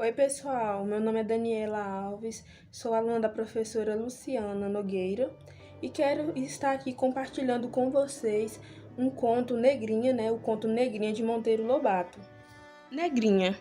Oi, pessoal. Meu nome é Daniela Alves, sou aluna da professora Luciana Nogueira e quero estar aqui compartilhando com vocês um conto Negrinha, o conto Negrinha de Monteiro Lobato. Negrinha.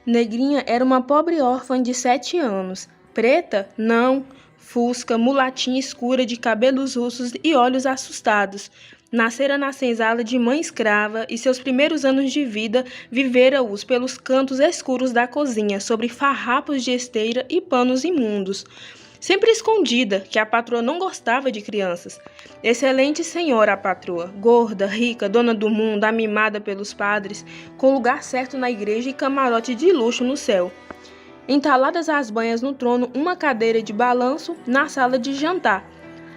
Negrinha era uma pobre órfã de 7 anos. Preta? Não. Fusca, mulatinha escura de cabelos russos e olhos assustados. Nascera na senzala de mãe escrava e seus primeiros anos de vida vivera-os pelos cantos escuros da cozinha, sobre farrapos de esteira e panos imundos. Sempre escondida, que a patroa não gostava de crianças. Excelente senhora a patroa, gorda, rica, dona do mundo, amimada pelos padres, com lugar certo na igreja e camarote de luxo no céu. Entaladas as banhas no trono, uma cadeira de balanço na sala de jantar.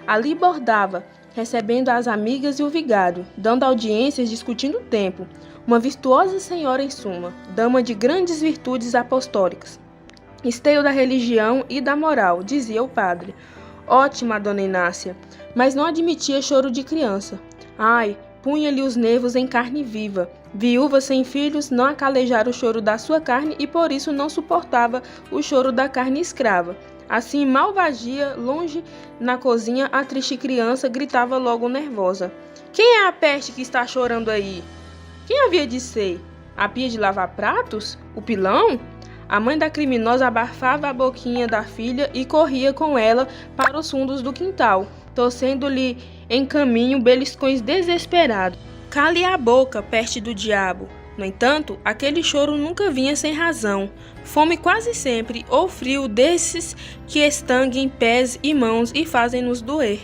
Ali bordava, recebendo as amigas e o vigário, dando audiências, discutindo o tempo. Uma virtuosa senhora em suma, dama de grandes virtudes apostólicas. Esteio da religião e da moral, dizia o padre. Ótima, dona Inácia, mas não admitia choro de criança. Ai, punha-lhe os nervos em carne viva. Viúva sem filhos, não acalejara o choro da sua carne e por isso não suportava o choro da carne escrava. Assim, mal vagia, longe na cozinha, a triste criança gritava logo nervosa. Quem é a peste que está chorando aí? Quem havia de ser? A pia de lavar pratos? O pilão? A mãe da criminosa abafava a boquinha da filha e corria com ela para os fundos do quintal, torcendo-lhe em caminho beliscões desesperados. Cale a boca, peste do diabo! No entanto, aquele choro nunca vinha sem razão. Fome quase sempre, ou frio desses que estanguem pés e mãos e fazem-nos doer.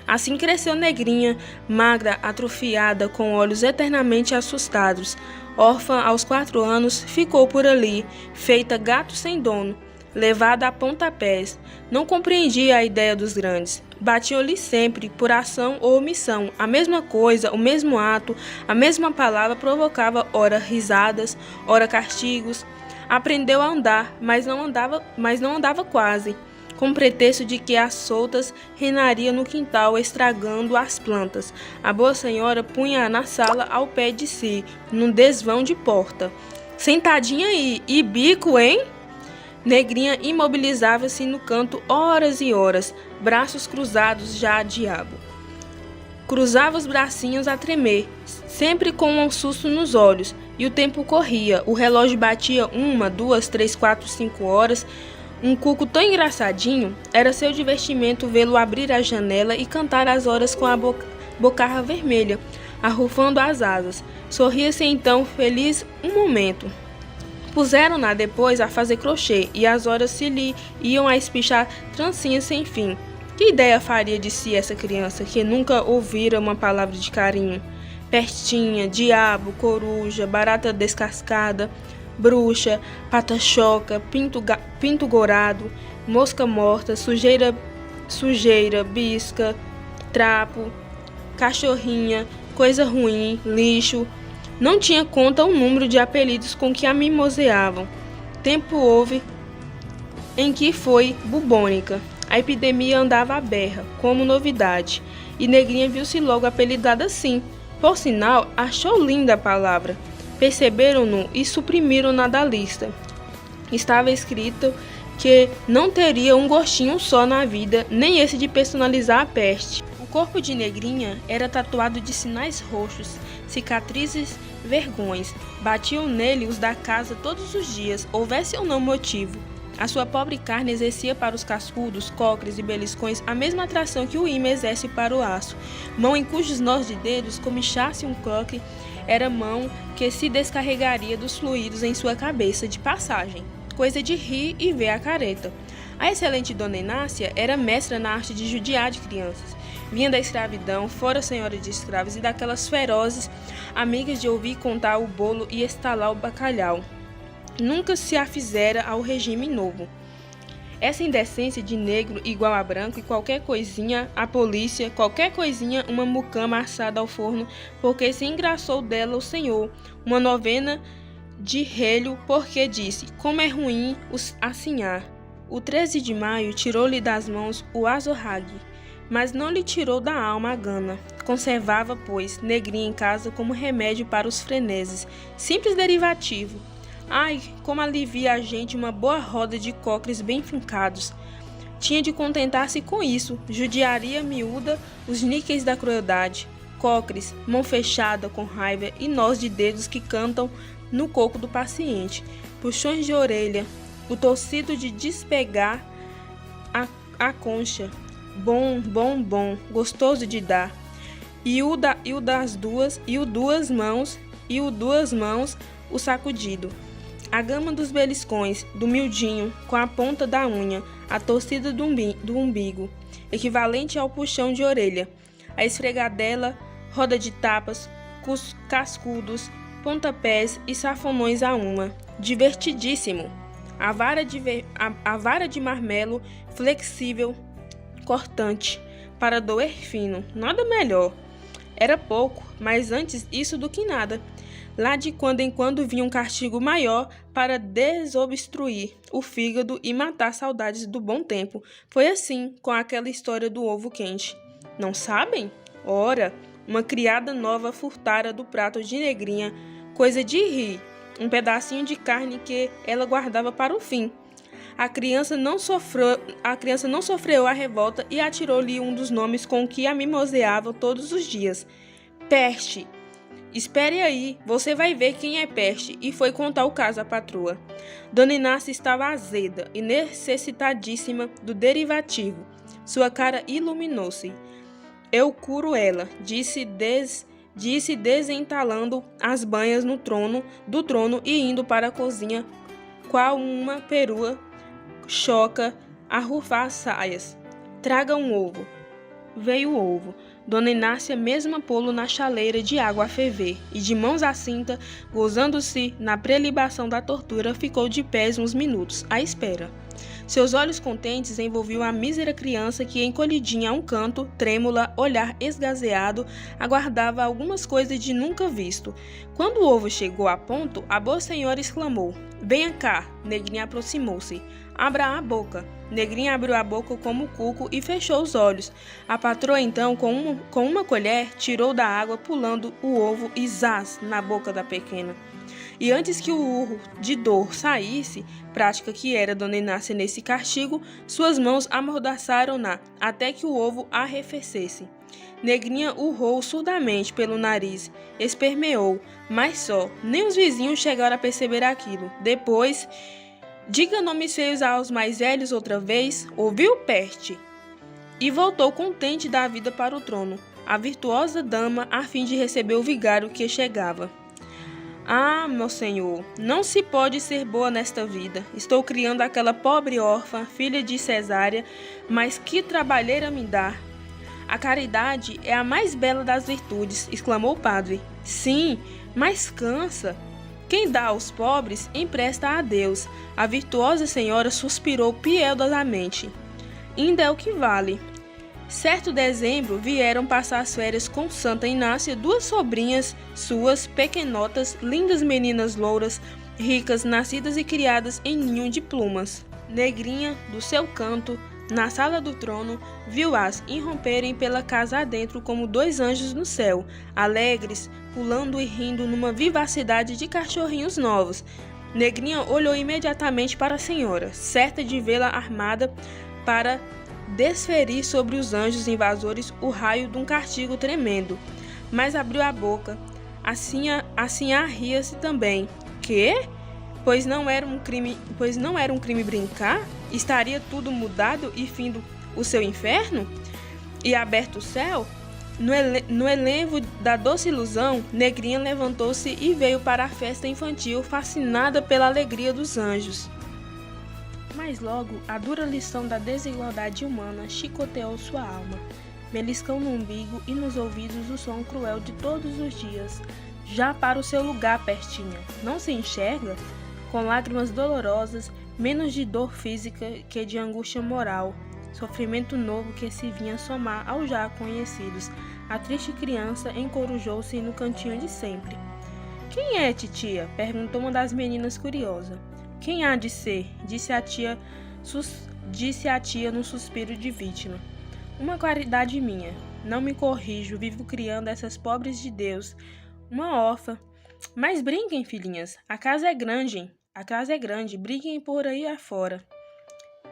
Assim cresceu Negrinha, magra, atrofiada, com olhos eternamente assustados. Órfã aos 4 anos, ficou por ali, feita gato sem dono, levada a pontapés. Não compreendia a ideia dos grandes. Batiam-lhe sempre, por ação ou omissão, a mesma coisa, o mesmo ato, a mesma palavra provocava ora risadas, ora castigos. Aprendeu a andar, mas não andava quase, com pretexto de que às soltas reinaria no quintal, estragando as plantas. A boa senhora punha-a na sala ao pé de si, num desvão de porta. Sentadinha aí, e bico, hein? Negrinha imobilizava-se no canto horas e horas, braços cruzados já a diabo. Cruzava os bracinhos a tremer, sempre com um susto nos olhos, e o tempo corria. O relógio batia 1, 2, 3, 4, 5 horas. Um cuco tão engraçadinho, era seu divertimento vê-lo abrir a janela e cantar as horas com a bocarra vermelha, arrufando as asas. Sorria-se então, feliz, um momento. Puseram-na depois a fazer crochê, e as horas se lhe iam a espichar trancinhas sem fim. Que ideia faria de si essa criança, que nunca ouvira uma palavra de carinho? Pestinha, diabo, coruja, barata descascada, bruxa, pata-choca, pinto gorado, mosca morta, sujeira, bisca, trapo, cachorrinha, coisa ruim, lixo. Não tinha conta o número de apelidos com que a mimoseavam. Tempo houve em que foi bubônica. A epidemia andava à berra, como novidade, e Negrinha viu-se logo apelidada assim. Por sinal, achou linda a palavra. Perceberam-no e suprimiram-na da lista. Estava escrito que não teria um gostinho só na vida, nem esse de personalizar a peste. O corpo de Negrinha era tatuado de sinais roxos, cicatrizes, vergões. Batiam nele os da casa todos os dias, houvesse ou não motivo. A sua pobre carne exercia para os cascudos, cócoras e beliscões a mesma atração que o ímã exerce para o aço. Mão em cujos nós de dedos comichasse um coque, era mão que se descarregaria dos fluidos em sua cabeça de passagem. Coisa de rir e ver a careta. A excelente dona Inácia era mestra na arte de judiar de crianças. Vinha da escravidão, fora senhora de escravos e daquelas ferozes amigas de ouvir contar o bolo e estalar o bacalhau. Nunca se afizera ao regime novo. Essa indecência de negro igual a branco e qualquer coisinha, a polícia, qualquer coisinha, uma mucama assada ao forno, porque se engraçou dela o senhor, uma novena de relho, porque disse, como é ruim assinhar. O 13 de maio tirou-lhe das mãos o azorrague, mas não lhe tirou da alma a gana. Conservava, pois, Negrinha em casa como remédio para os freneses, simples derivativo. Ai, como alivia a gente uma boa roda de cocres bem fincados. Tinha de contentar-se com isso, judiaria miúda, os níqueis da crueldade. Cocres, mão fechada com raiva e nós de dedos que cantam no coco do paciente. Puxões de orelha, o torcido de despegar a concha. Bom, bom, bom, gostoso de dar. E o duas mãos, o sacudido. A gama dos beliscões, do miudinho, com a ponta da unha, a torcida do umbigo, equivalente ao puxão de orelha, a esfregadela, roda de tapas, cascudos, pontapés e safonões a uma. Divertidíssimo! A vara de marmelo, flexível, cortante, para doer fino, nada melhor. Era pouco, mas antes isso do que nada. Lá de quando em quando vinha um castigo maior para desobstruir o fígado e matar saudades do bom tempo. Foi assim com aquela história do ovo quente. Não sabem? Ora, uma criada nova furtara do prato de Negrinha, coisa de rir, um pedacinho de carne que ela guardava para o fim. A criança não sofreu a revolta e atirou-lhe um dos nomes com que a mimoseava todos os dias. Peste! Espere aí, você vai ver quem é Peste, e foi contar o caso à patroa. Dona Inácia estava azeda e necessitadíssima do derivativo. Sua cara iluminou-se. Eu curo ela, disse desentalando as banhas do trono e indo para a cozinha, qual uma perua choca a rufar as saias. Traga um ovo. Veio o ovo. Dona Inácia mesma pô-lo na chaleira de água a ferver, e de mãos à cinta, gozando-se na prelibação da tortura, ficou de pés uns minutos, à espera. Seus olhos contentes envolviam a mísera criança que, encolhidinha a um canto, trêmula, olhar esgazeado, aguardava algumas coisas de nunca visto. Quando o ovo chegou a ponto, a boa senhora exclamou: "Venha cá!" Negrinha aproximou-se. "Abra a boca." Negrinha abriu a boca como cuco e fechou os olhos. A patroa, então, com uma colher, tirou da água, pulando o ovo e zás na boca da pequena. E antes que o urro de dor saísse, prática que era Dona Inácia nesse castigo, suas mãos amordaçaram-na até que o ovo arrefecesse. Negrinha urrou surdamente pelo nariz, espermeou, mas só, nem os vizinhos chegaram a perceber aquilo. Depois, diga nomes feios aos mais velhos outra vez, ouviu, Peste? E voltou contente da vida para o trono, a virtuosa dama, a fim de receber o vigário que chegava. Ah, meu senhor, não se pode ser boa nesta vida. Estou criando aquela pobre órfã, filha de Cesária, mas que trabalheira me dá. A caridade é a mais bela das virtudes, exclamou o padre. Sim, mas cansa. Quem dá aos pobres, empresta a Deus. A virtuosa senhora suspirou piedosamente. Ainda é o que vale. Certo dezembro, vieram passar as férias com Santa Inácia duas sobrinhas suas, pequenotas, lindas meninas louras, ricas, nascidas e criadas em ninho de plumas. Negrinha, do seu canto, na sala do trono, viu-as irromperem pela casa adentro como dois anjos no céu, alegres, pulando e rindo numa vivacidade de cachorrinhos novos. Negrinha olhou imediatamente para a senhora, certa de vê-la armada para desferir sobre os anjos invasores o raio de um castigo tremendo. Mas abriu a boca. Assim ria-se também. Quê? Pois não era um crime brincar? Estaria tudo mudado e findo o seu inferno? E aberto o céu? No elenvo da doce ilusão, Negrinha levantou-se e veio para a festa infantil, fascinada pela alegria dos anjos. Mas logo, a dura lição da desigualdade humana chicoteou sua alma. Beliscão no umbigo e nos ouvidos o som cruel de todos os dias. Já para o seu lugar, Pestinha, não se enxerga? Com lágrimas dolorosas, menos de dor física que de angústia moral. Sofrimento novo que se vinha somar aos já conhecidos. A triste criança encorujou-se no cantinho de sempre. Quem é, titia? Perguntou uma das meninas curiosa. Quem há de ser? Disse a tia num suspiro de vítima. Uma caridade minha. Não me corrijo, vivo criando essas pobres de Deus. Uma órfã. Mas brinquem, filhinhas, a casa é grande, hein? A casa é grande, brinquem por aí afora.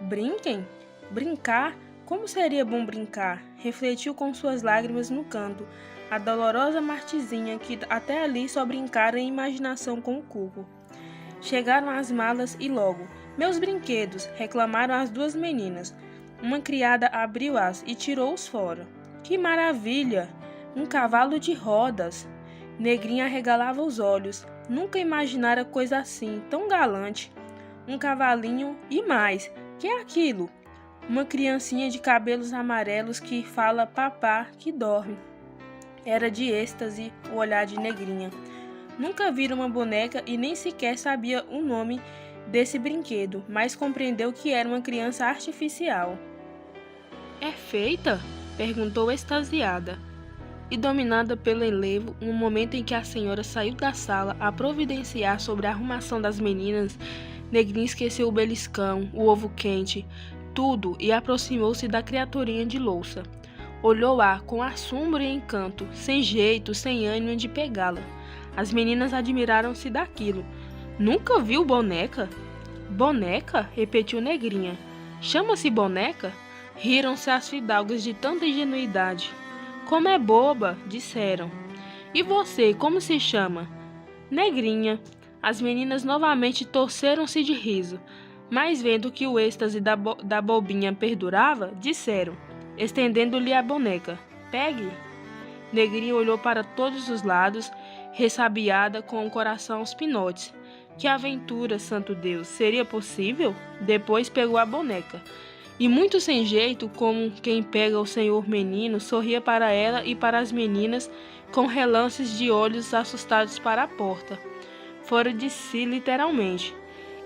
Brinquem? Brincar? Como seria bom brincar? Refletiu com suas lágrimas no canto a dolorosa Martizinha, que até ali só brincara em imaginação com o cuco. Chegaram as malas e logo, meus brinquedos, reclamaram as duas meninas. Uma criada abriu-as e tirou-os fora. Que maravilha! Um cavalo de rodas! Negrinha arregalava os olhos. Nunca imaginara coisa assim, tão galante. Um cavalinho e mais. Que é aquilo? Uma criancinha de cabelos amarelos que fala papá, que dorme. Era de êxtase o olhar de Negrinha. Nunca vira uma boneca e nem sequer sabia o nome desse brinquedo, mas compreendeu que era uma criança artificial. É feita? Perguntou extasiada. E dominada pelo enlevo, no momento em que a senhora saiu da sala a providenciar sobre a arrumação das meninas, Negrinha esqueceu o beliscão, o ovo quente, tudo e aproximou-se da criaturinha de louça. Olhou-a com assombro e encanto, sem jeito, sem ânimo de pegá-la. As meninas admiraram-se daquilo. Nunca viu boneca? Boneca? Repetiu Negrinha. Chama-se boneca? Riram-se as fidalgas de tanta ingenuidade. Como é boba, disseram. E você, como se chama? Negrinha. As meninas novamente torceram-se de riso, mas vendo que o êxtase da bobinha perdurava, disseram, estendendo-lhe a boneca, pegue. Negrinha olhou para todos os lados, ressabiada, com o coração aos pinotes. Que aventura, santo Deus, seria possível? Depois pegou a boneca. E muito sem jeito, como quem pega o senhor menino, sorria para ela e para as meninas, com relances de olhos assustados para a porta. Fora de si, literalmente.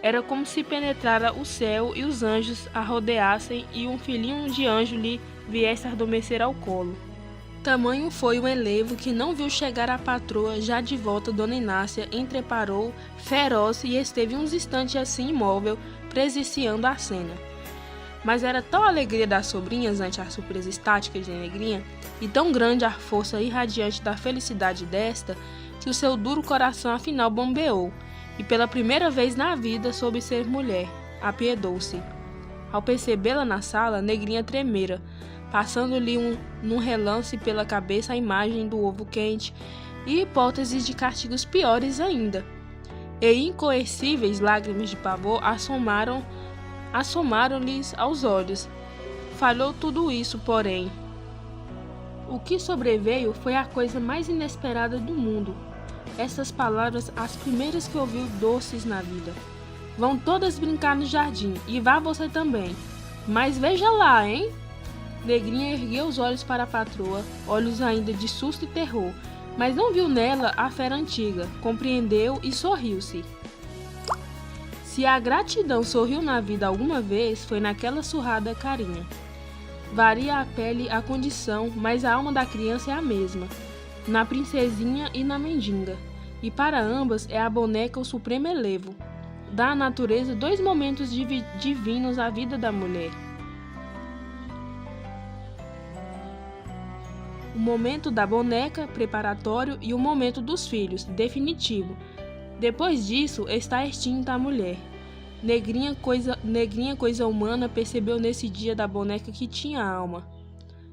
Era como se penetrara o céu e os anjos a rodeassem e um filhinho de anjo lhe viesse adormecer ao colo. Tamanho foi o enlevo que não viu chegar a patroa, já de volta Dona Inácia entreparou, feroz, e esteve uns instantes assim imóvel, presenciando a cena. Mas era tal a alegria das sobrinhas ante a surpresa estática de Negrinha, e tão grande a força irradiante da felicidade desta, que o seu duro coração afinal bombeou, e pela primeira vez na vida soube ser mulher, apiedou-se. Ao percebê-la na sala, Negrinha tremera, passando-lhe num relance pela cabeça a imagem do ovo quente e hipóteses de castigos piores ainda. E incoercíveis lágrimas de pavor assomaram-lhes aos olhos. Falhou tudo isso, porém. O que sobreveio foi a coisa mais inesperada do mundo. Essas palavras, as primeiras que ouviu doces na vida. Vão todas brincar no jardim, e vá você também. Mas veja lá, hein? Negrinha ergueu os olhos para a patroa, olhos ainda de susto e terror, mas não viu nela a fera antiga, compreendeu e sorriu-se. Se a gratidão sorriu na vida alguma vez, foi naquela surrada carinha. Varia a pele, a condição, mas a alma da criança é a mesma, na princesinha e na mendiga, e para ambas é a boneca o supremo elevo. Dá à natureza dois momentos divinos à vida da mulher. O momento da boneca, preparatório, e o momento dos filhos, definitivo. Depois disso, está extinta a mulher. Negrinha, coisa humana, percebeu nesse dia da boneca que tinha alma.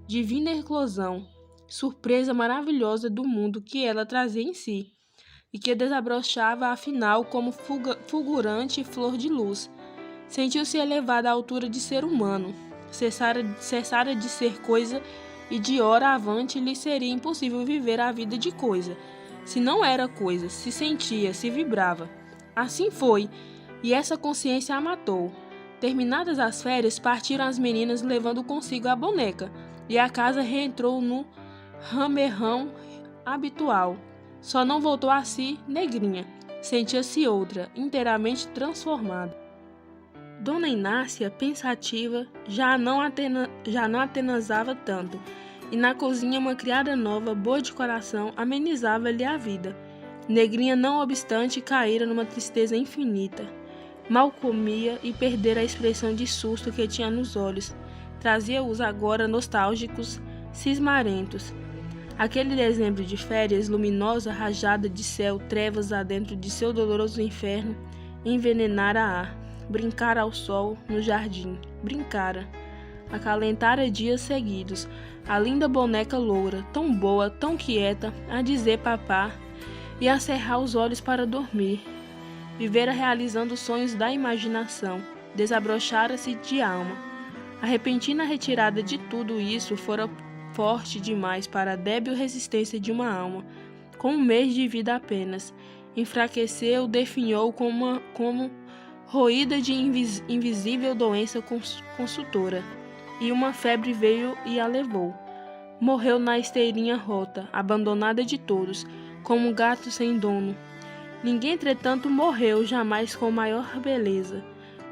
Divina eclosão, surpresa maravilhosa do mundo que ela trazia em si, e que desabrochava afinal como fulgurante flor de luz. Sentiu-se elevada à altura de ser humano, cessara de ser coisa, e de hora avante lhe seria impossível viver a vida de coisa. Se não era coisa, se sentia, se vibrava. Assim foi, e essa consciência a matou. Terminadas as férias, partiram as meninas levando consigo a boneca, e a casa reentrou no ramerrão habitual. Só não voltou a si Negrinha. Sentia-se outra, inteiramente transformada. Dona Inácia, pensativa, já não atenazava tanto, e na cozinha uma criada nova, boa de coração, amenizava-lhe a vida. Negrinha, não obstante, caíra numa tristeza infinita. Mal comia e perdera a expressão de susto que tinha nos olhos. Trazia-os agora nostálgicos, cismarentos. Aquele dezembro de férias, luminosa rajada de céu, trevas adentro de seu doloroso inferno, envenenara ar, brincara ao sol no jardim, brincara, acalentara dias seguidos, a linda boneca loura, tão boa, tão quieta, a dizer papá e a cerrar os olhos para dormir. Vivera realizando os sonhos da imaginação, desabrochara-se de alma. A repentina retirada de tudo isso fora forte demais para a débil resistência de uma alma, com um mês de vida apenas. Enfraqueceu, definhou como roída de invisível doença consultora, e uma febre veio e a levou. Morreu na esteirinha rota, abandonada de todos, como um gato sem dono. Ninguém, entretanto, morreu jamais com maior beleza.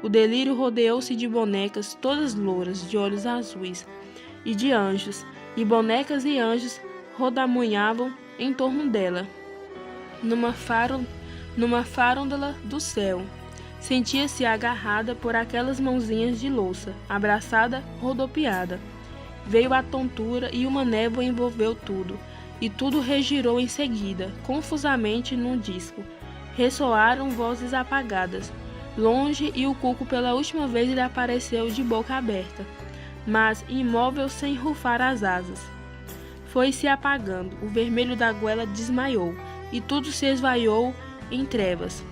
O delírio rodeou-se de bonecas, todas louras, de olhos azuis, e de anjos, e bonecas e anjos rodamunhavam em torno dela, numa farândola do céu. Sentia-se agarrada por aquelas mãozinhas de louça, abraçada, rodopiada. Veio a tontura e uma névoa envolveu tudo, e tudo regirou em seguida, confusamente num disco. Ressoaram vozes apagadas, longe, e o cuco pela última vez lhe apareceu de boca aberta, mas imóvel sem rufar as asas. Foi-se apagando, o vermelho da goela desmaiou, e tudo se esvaiu em trevas.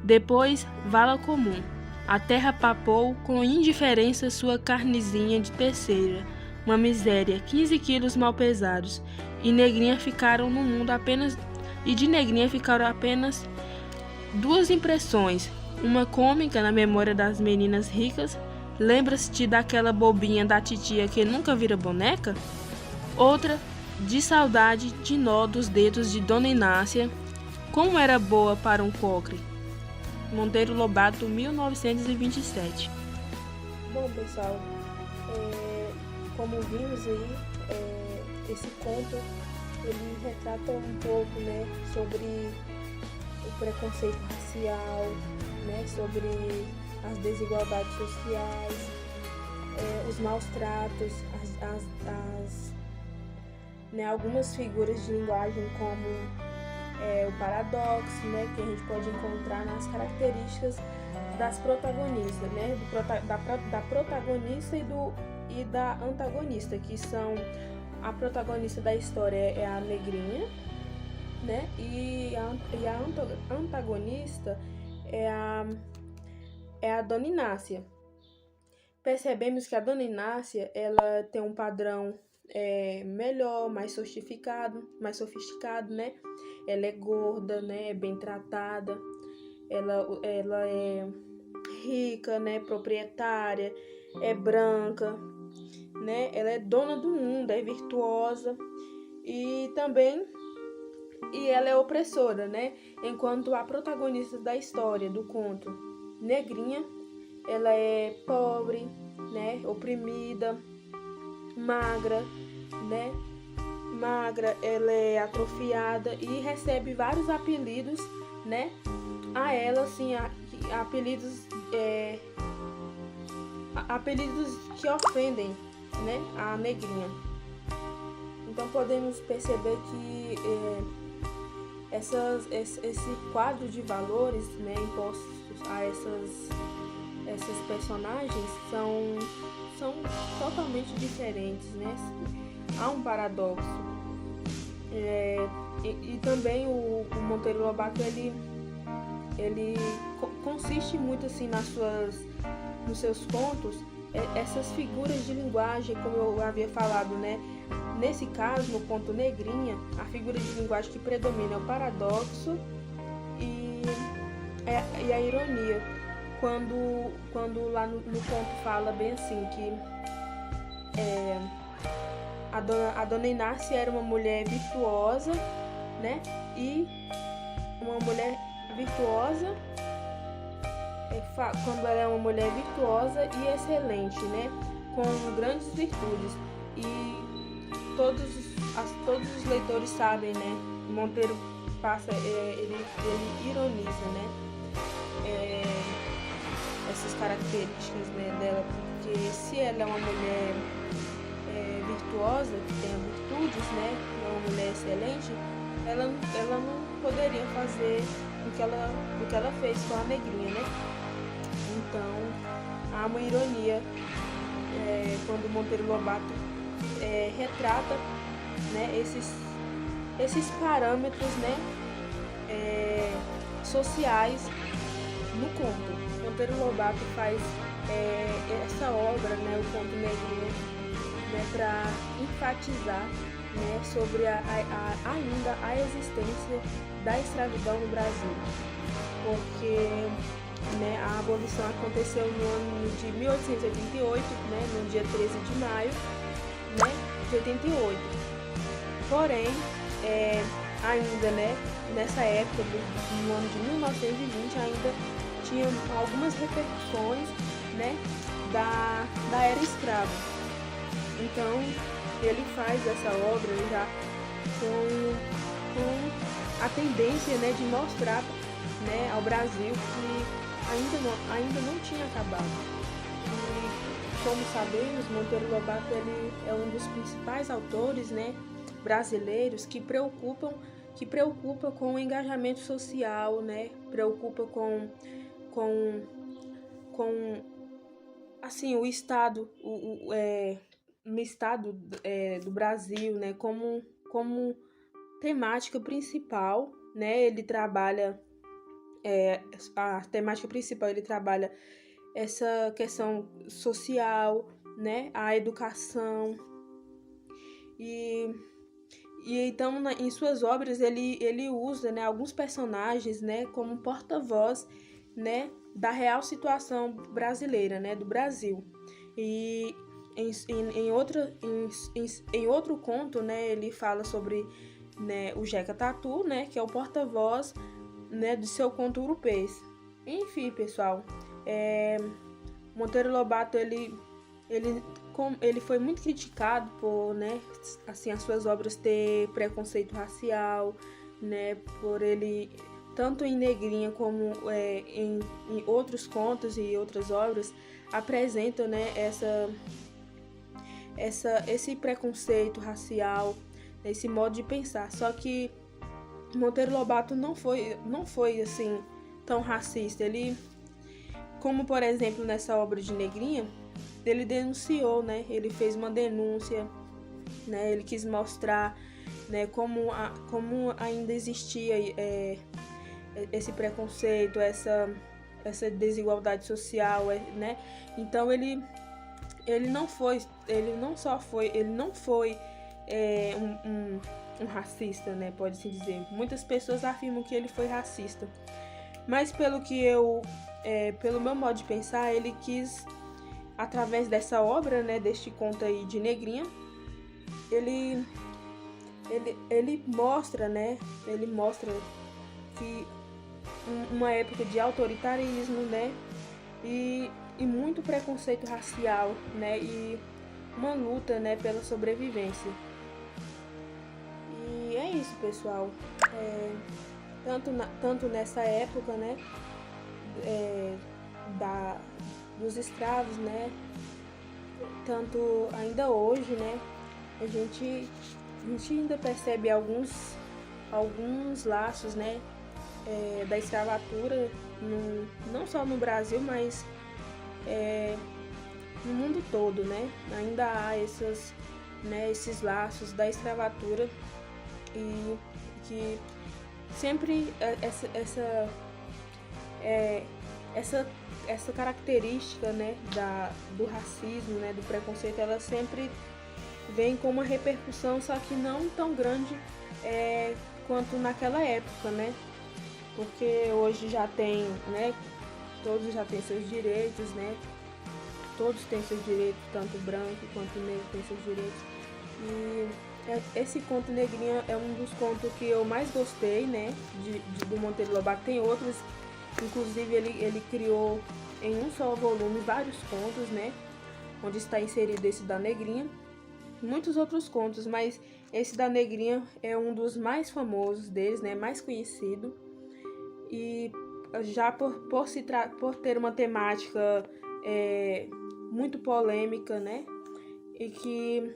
Depois, vala comum. A terra papou com indiferença sua carnezinha de terceira, uma miséria, 15 quilos mal pesados, e Negrinha ficaram no mundo apenas duas impressões, uma cômica na memória das meninas ricas. Lembra-se daquela bobinha da titia que nunca vira boneca? Outra, de saudade de nó dos dedos de Dona Inácia. Como era boa para um cocre. Monteiro Lobato, 1927. Bom, pessoal, como vimos aí, esse conto ele retrata um pouco, né, sobre o preconceito racial, né, sobre as desigualdades sociais, os maus tratos, algumas figuras de linguagem como o paradoxo, né, que a gente pode encontrar nas características das protagonistas, né, da protagonista e da antagonista, que são a protagonista da história é a Negrinha, né, e a antagonista é a Dona Inácia. Percebemos que a Dona Inácia ela tem um padrão melhor, mais sofisticado, né? Ela é gorda, né? É bem tratada. Ela é rica, né? Proprietária, é branca, né? Ela é dona do mundo, é virtuosa e ela é opressora, né? Enquanto a protagonista da história do conto, Negrinha, ela é pobre, né? Oprimida, magra, né? Ela é atrofiada e recebe vários apelidos, né? A ela, assim, apelidos que ofendem, né? A Negrinha. Então podemos perceber que esse quadro de valores, né, impostos a essas personagens são totalmente diferentes, né? Há um paradoxo. E também o Monteiro Lobato ele consiste muito assim nos seus contos, essas figuras de linguagem, como eu havia falado, né? Nesse caso, no conto Negrinha, a figura de linguagem que predomina é o paradoxo e a ironia. Quando lá no conto fala bem assim que a Dona Inácia era uma mulher virtuosa, né? E uma mulher virtuosa, quando ela é uma mulher virtuosa e excelente, né? Com grandes virtudes. E todos os leitores sabem, né? Monteiro passa, ele ironiza, né? Essas características, né, dela, porque se ela é uma mulher virtuosa, que tenha virtudes, né, uma mulher excelente, ela não poderia fazer o que ela fez com a negrinha, né? Então, há uma ironia quando Monteiro Lobato retrata, né, esses parâmetros, né, sociais no conto. Monteiro Lobato faz essa obra, né, o Conto Negrinho, né, para enfatizar, né, sobre ainda a existência da escravidão no Brasil, porque, né, a abolição aconteceu no ano de 1888, né, no dia 13 de maio, né, de 88. Porém, ainda, né, nessa época, no ano de 1920, ainda tinha algumas repercussões, né, da era escrava. Então, ele faz essa obra já com a tendência, né, de mostrar, né, ao Brasil que ainda não tinha acabado. E, como sabemos, Monteiro Lobato ele é um dos principais autores, né, brasileiros que preocupa com o engajamento social, né, preocupa com assim, o estado, no estado do Brasil, né, como temática principal, né, ele trabalha a temática principal, ele trabalha essa questão social, né, a educação e então em suas obras ele usa, né, alguns personagens, né, como porta-voz, né, da real situação brasileira, né, do Brasil. E em outro conto, né, ele fala sobre, né, o Jeca Tatu, né, que é o porta-voz, né, do seu conto Urupês. Enfim, pessoal, Monteiro Lobato ele foi muito criticado por, né, assim, as suas obras ter preconceito racial, né, por ele tanto em Negrinha como em outros contos e outras obras apresentam, né, esse preconceito racial, esse modo de pensar. Só que Monteiro Lobato não foi assim tão racista. Ele, como por exemplo nessa obra de Negrinha, ele denunciou, né? Ele fez uma denúncia, né? Ele quis mostrar, né, como ainda existia esse preconceito, essa desigualdade social, né? Então ele não foi um racista, né? Pode-se dizer. Muitas pessoas afirmam que ele foi racista, mas pelo meu modo de pensar, ele quis, através dessa obra, né, deste conto aí de Negrinha, ele mostra, né? Ele mostra que uma época de autoritarismo, né? E muito preconceito racial, né? E uma luta, né, pela sobrevivência. E é isso, pessoal. Tanto nessa época, né, dos escravos, né, tanto ainda hoje, né, a gente ainda percebe alguns laços, né, da escravatura, não só no Brasil, mas no mundo todo, né? Ainda há esses laços da escravatura e que sempre essa característica, né, do racismo, né, do preconceito, ela sempre vem com uma repercussão, só que não tão grande quanto naquela época, né? Porque hoje já tem, né, todos já têm seus direitos, né? Todos têm seus direitos, tanto branco quanto negro têm seus direitos. E esse conto Negrinha é um dos contos que eu mais gostei, né, do Monteiro Lobato. Tem outros, inclusive ele criou em um só volume vários contos, né, onde está inserido esse da Negrinha. Muitos outros contos, mas esse da Negrinha é um dos mais famosos deles, né, mais conhecido. E já por ter uma temática muito polêmica, né, e que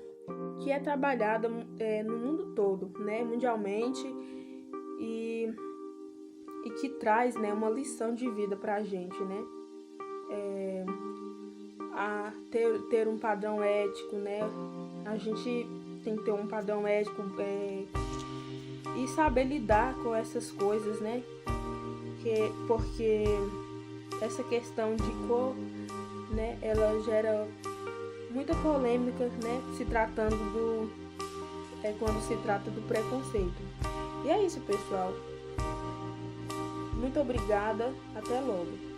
que é trabalhada no mundo todo, né, mundialmente, e que traz, né, uma lição de vida para a gente, né, a ter um padrão ético, né, a gente tem que ter um padrão ético e saber lidar com essas coisas, né, porque essa questão de cor, né, ela gera muita polêmica, né, quando se trata do preconceito. E é isso, pessoal. Muito obrigada. Até logo.